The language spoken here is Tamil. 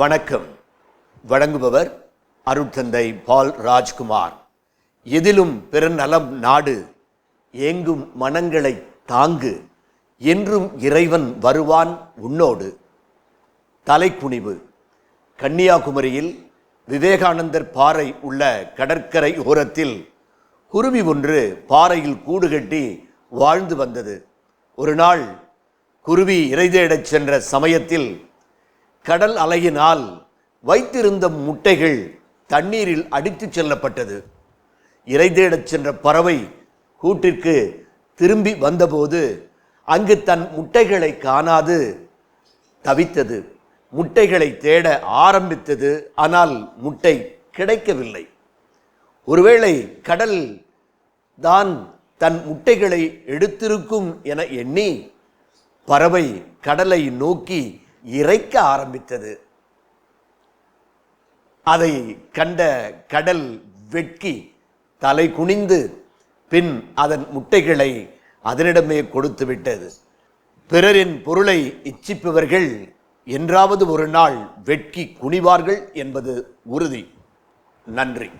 வணக்கம். வழங்குபவர் அருட்தந்தை பால் ராஜ்குமார். எதிலும் பெருநலம் நாடு, ஏங்கும் மனங்களை தாங்கு, என்றும் இறைவன் வருவான் உன்னோடு. தலைக்குனிவு. கன்னியாகுமரியில் விவேகானந்தர் பாறை உள்ள கடற்கரை ஓரத்தில் குருவி ஒன்று பாறையில் கூடு கட்டி வாழ்ந்து வந்தது. ஒரு நாள் குருவி இரை தேடச் சென்ற சமயத்தில் கடல் அலையினால் வைத்திருந்த முட்டைகள் தண்ணீரில் அடித்துச் செல்லப்பட்டது. இரை தேடச் சென்ற பறவை கூட்டிற்கு திரும்பி வந்தபோது அங்கு தன் முட்டைகளை காணாது தவித்தது. முட்டைகளை தேட ஆரம்பித்தது. ஆனால் முட்டை கிடைக்கவில்லை. ஒருவேளை கடல் தான் தன் முட்டைகளை எடுத்திருக்கும் என எண்ணி பறவை கடலை நோக்கி இறைக்க ஆரம்பித்தது. அதை கண்ட கடல் வெட்கி தலை குனிந்து பின் அதன் முட்டைகளை அதனிடமே கொடுத்து விட்டது. பிறரின் பொருளை இச்சிப்பவர்கள் என்றாவது ஒரு நாள் வெட்கி குனிவார்கள் என்பது உறுதி. நன்றி.